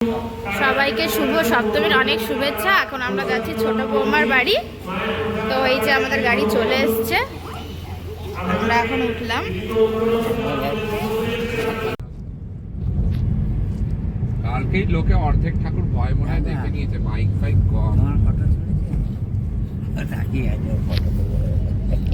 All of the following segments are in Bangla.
সবাইকে শুভ সপ্তমীর অনেক শুভেচ্ছা। এখন আমরা যাচ্ছি ছোট বৌমার বাড়ি। তো এই যে আমাদের গাড়ি চলে এসছে, আমরা এখন উঠলাম। কালকেই লোকে অর্ধেক ঠাকুর ভয় মনে হয় দেখে নিয়েছে, বাইক ফাইক কম।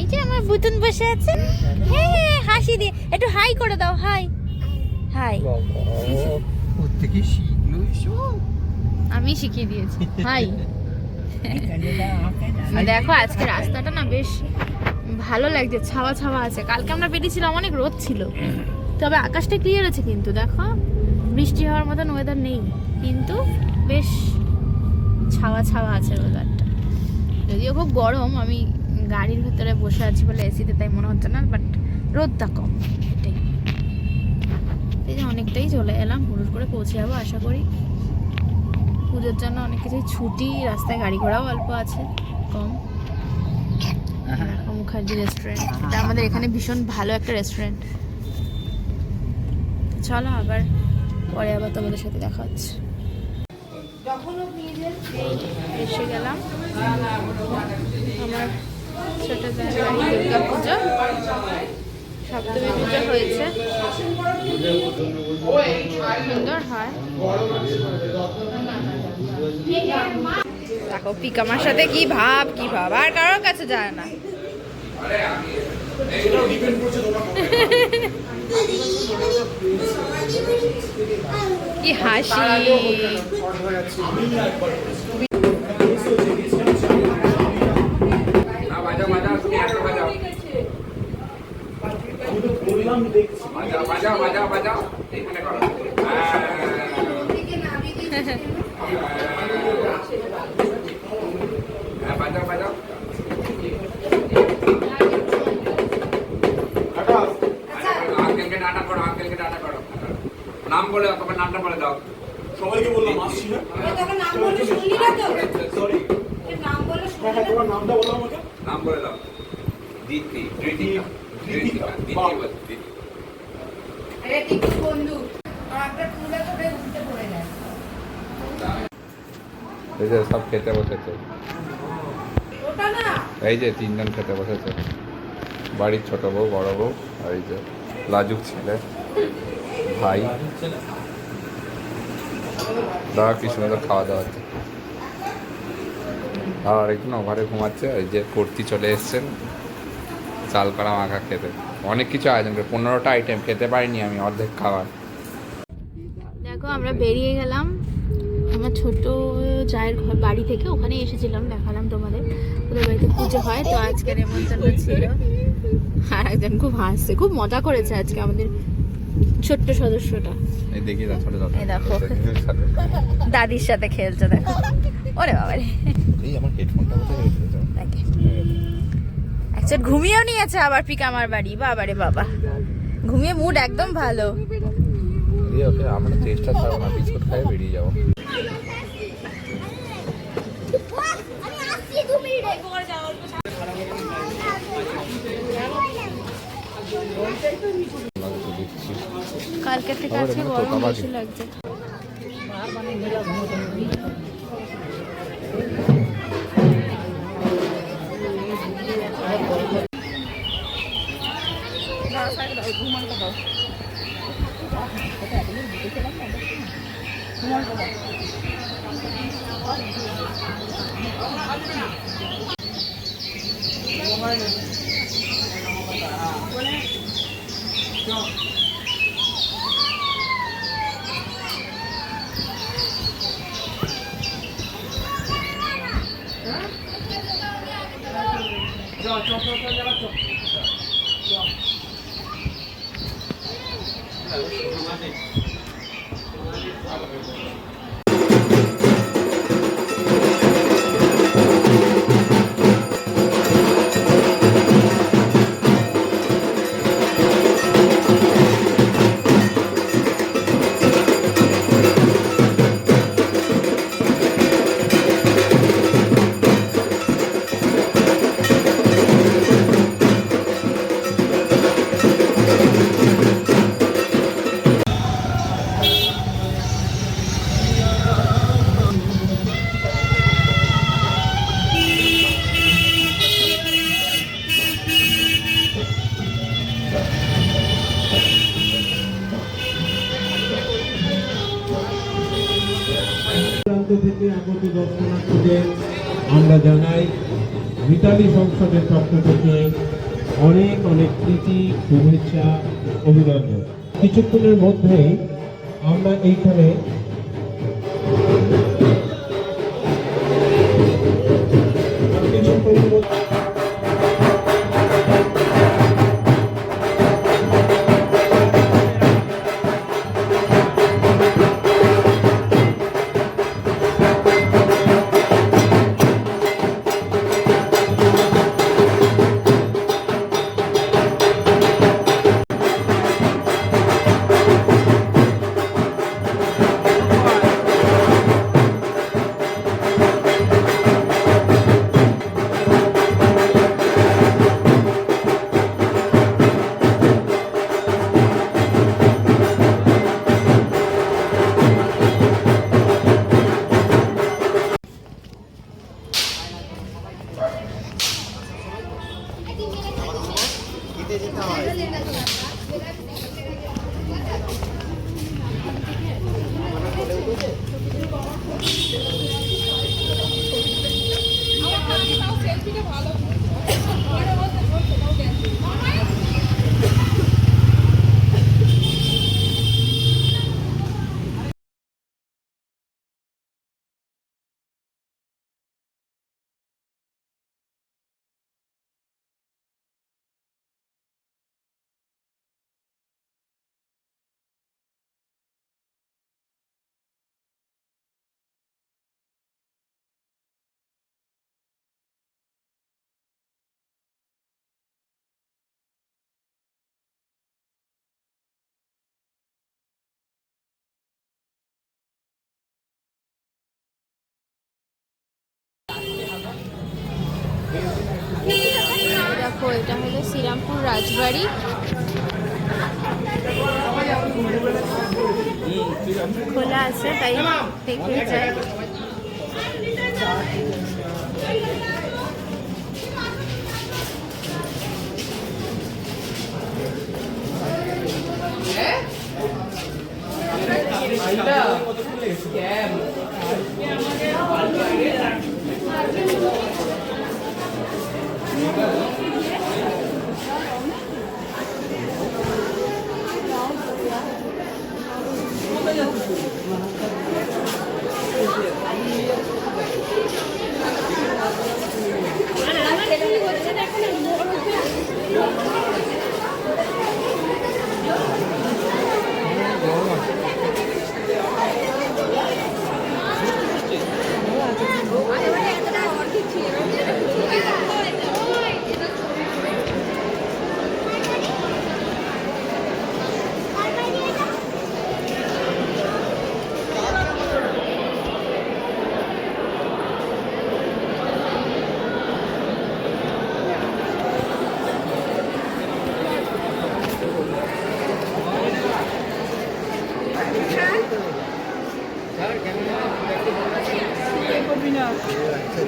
এই যে আমার বুতুন বসে আছে, হ্যাঁ হাসি দিয়ে একটু হাই করে দাও। High high. প্রত্যেকে শিখলো এসব, আমি শিখিয়ে দিয়েছি। হাই। দেখো আজকে রাস্তাটা না বেশ ভালো লাগছে, ছাওয়া ছাওয়া আছে। কালকে আমরা বেরিয়েছিলাম, অনেক রোদ ছিল, তবে আকাশটা ক্লিয়ার আছে। কিন্তু দেখো বৃষ্টি হওয়ার মতন ওয়েদার নেই, কিন্তু বেশ ছাওয়া ছাওয়া আছে ওয়েদারটা। যদিও খুব গরম, আমি গাড়ির ভেতরে বসে আছি বলে এসিতে তাই মনে হচ্ছে না, বাট রোদটা কম, এটাই। এই যে অনেকটাই চলে এলাম, হুড় করে পৌঁছে যাবো আশা করি। পুজোর জন্য অনেক কিছুই ছুটি, রাস্তায় গাড়ি ঘোড়াও অল্প আছে, কম। মুখার্জি রেস্টুরেন্ট, এটা আমাদের এখানে ভীষণ ভালো একটা রেস্টুরেন্ট। চলো আবার পরে আবার তোমাদের সাথে দেখা হচ্ছে। এসে গেলাম আমার ছোট জায়গায়। দুর্গা পুজো, সপ্তমী পুজো হয়েছে, সুন্দর হয়। দেখো পিকামার সাথে কি ভাব, কি ভাব, আর কারোর কাছে যায় না। কি হাসি। নাম বলে তোমার নামটা বলে দাও। সবাইকে বললাম আসছি না, তখন নাম বলে শুনলি না তো? সরি, নাম বলে শুনলি হ্যাঁ তোমার নামটা বলো আমাকে। নাম বলে দাও। দিতি দৃতিকা, দৃতিকা, দিতি। আরে টিকু বন্ধু, আর একটা ফুলে তো বেশ উঠতে পড়ে যায়। এই যে সব খেতে বসেছে, ওটা না, এই যে তিনজন খেতে বসেছে, বাড়ির ছোট বউ, বড় বউ, আর এই যে লাজুক ছেলে ভাই। দাদা কি সুন্দর খাওয়া দাওয়া হচ্ছে। আর একজন ঘরে ঘুমাচ্ছে। এই যে কর্তি চলে এসছেন চাল করা মাখা খেতে। অনেক কিছু আয়োজন করে, 15টা আইটেম, খেতে পারিনি আমি অর্ধেক খাবার। দেখো আমরা বেরিয়ে গেলাম আমার ছোট জায়ের ঘর বাড়ি থেকে, ওখানে এসেছিলাম, দেখালাম তোমাদের। ওদের বাড়িতে পুজো হয়, তো আজকে নেমন্তন্ন ছিল। আর একজন খুব হাসছে, খুব মজা করেছে আজকে আমাদের ছোট্ট সদস্যটা। এই দেখি ছোট এই দেখো দাদির সাথে খেলছে, দেখো। ওরে বাবা রে, এই আমার হেডফোনটা কোথায় রেখে দাও। একচেট ঘুমিয়েও নিয়েছে আবার পিকামার বাড়ি। বাবা রে বাবা, ঘুমিয়ে মুড একদম ভালো। ওকে আমরা চেষ্টা ছাড়বো না, বিস্কুট খাই বেরিয়ে যাবো। কালকে থেকে আজকে গরম বেশি লাগছে। মন্দিরে আগত দর্শনার্থীদের আমরা জানাই মিতালি সংসদের পক্ষ থেকে অনেক অনেক প্রীতি, শুভেচ্ছা, অভিনন্দন। কিছুক্ষণের মধ্যেই আমরা এইখানে কিছুক্ষণের মধ্যে দেখো এটা হলো শ্রীরামপুর রাজবাড়ি। খোলা আছে তাই দেখে যাই।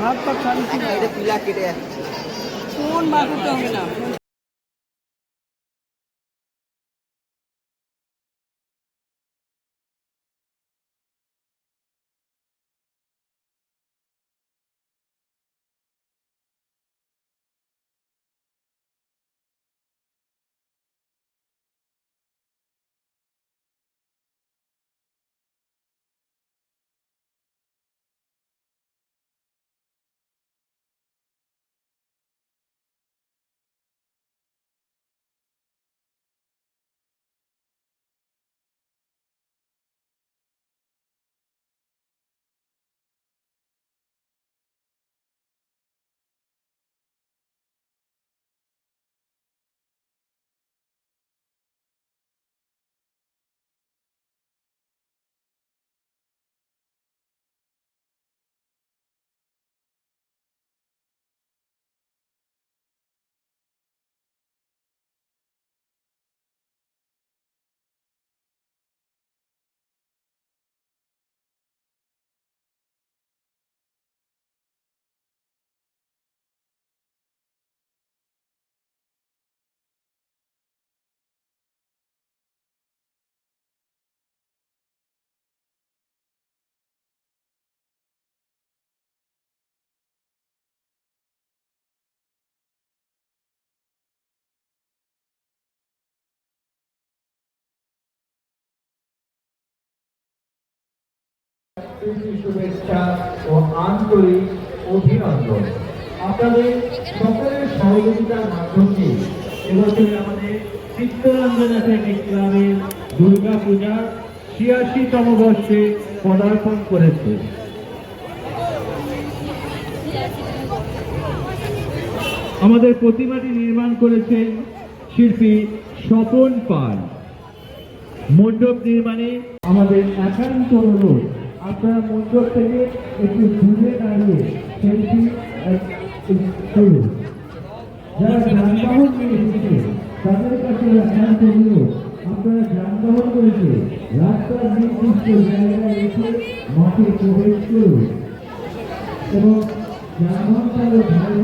ভাত তো খালি এটা পিলা কেটে যাচ্ছে ফোন বার করতে হবে না। প্রীতি শুভেচ্ছা ও আন্তরিক অভিনন্দন। আপনাদের সকলের সহযোগিতার মাধ্যমে এবছর আমাদের চিত্তরঞ্জন একাডেমিক ক্লাবের দুর্গা পূজার ৮৬তম বর্ষে পদার্পণ করেছে। আমাদের প্রতিমাটি নির্মাণ করেছেন শিল্পী স্বপন পাল। মণ্ডপ নির্মাণে আমাদের একান্ত অনুরোধ, আপনারা মণ্ডপ থেকে একটু দূরে দাঁড়িয়ে সেলফি করুন। যারা যানবাহন নিয়ে এসেছে তাদের কাছে একান্ত অনুরোধ, আপনারা যানবাহন করেছে রাস্তার নির্দিষ্ট জায়গায় এসে মাঠে প্রবেশ করুন এবং যানবাহন চালক ভাই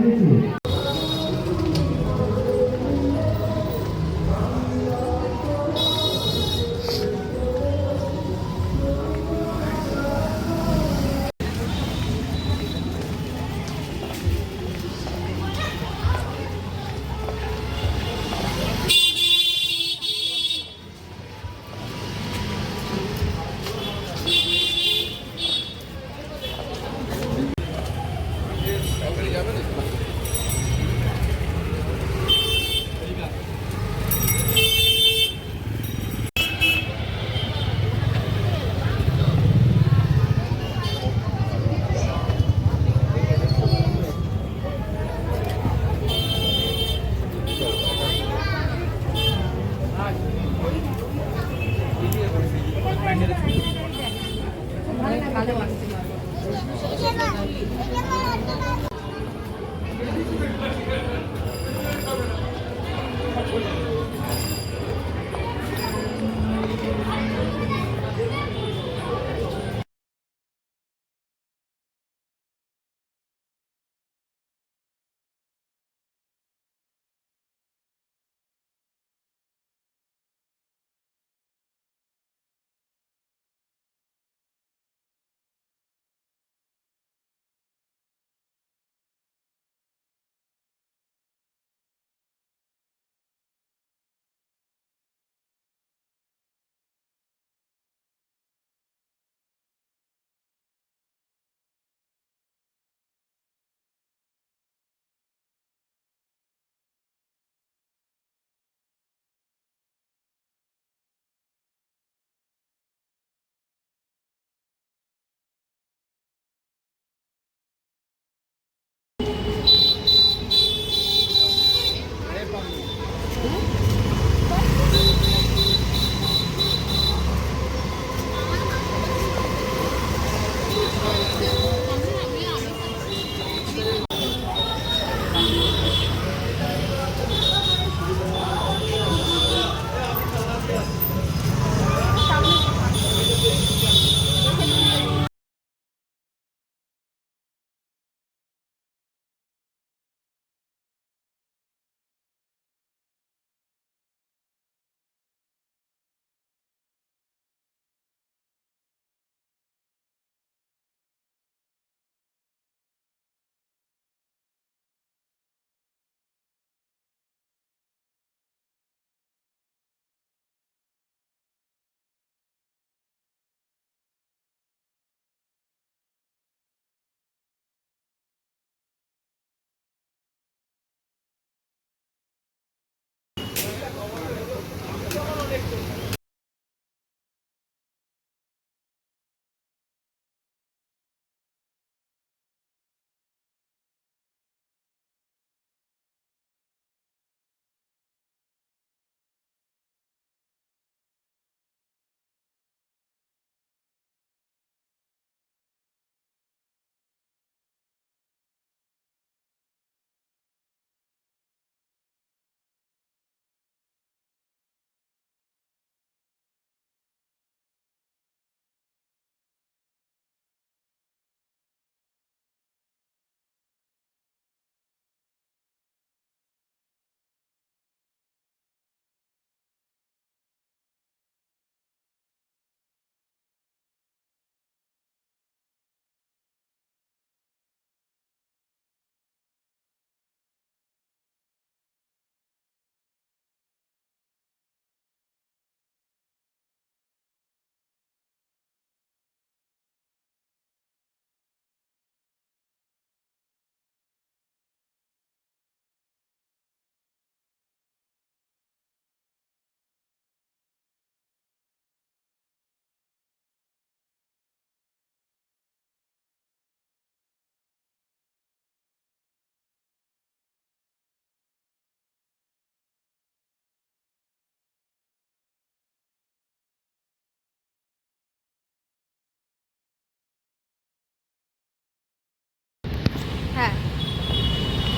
হ্যাঁ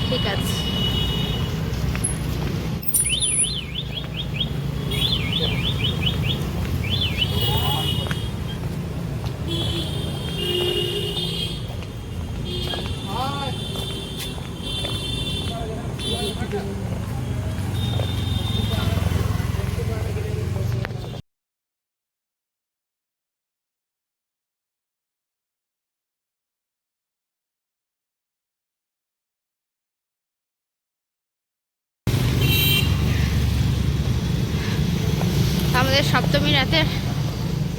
ঠিক আছে। আমাদের সপ্তমী রাতে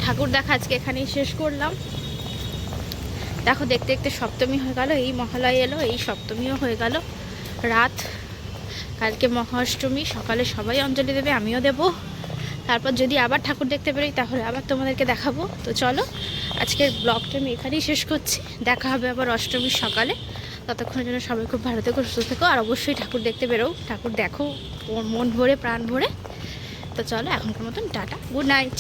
ঠাকুর দেখা আজকে এখানেই শেষ করলাম। দেখো দেখতে দেখতে সপ্তমী হয়ে গেল, এই মহালয় এলো, এই সপ্তমীও হয়ে গেল রাত। কালকে মহাষ্টমী, সকালে সবাই অঞ্জলি দেবে, আমিও দেব। তারপর যদি আবার ঠাকুর দেখতে বেরোই তাহলে আবার তোমাদেরকে দেখাবো। তো চলো আজকের ব্লগটা আমি এখানেই শেষ করছি, দেখা হবে আবার অষ্টমীর সকালে। ততক্ষণের জন্য সবাই খুব ভালো থেকো, সুস্থ থেকো, আর অবশ্যই ঠাকুর দেখতে বেরো, ঠাকুর দেখো মন ভরে প্রাণ ভরে। তো চলো এখনকার মতন টাটা, গুড নাইট।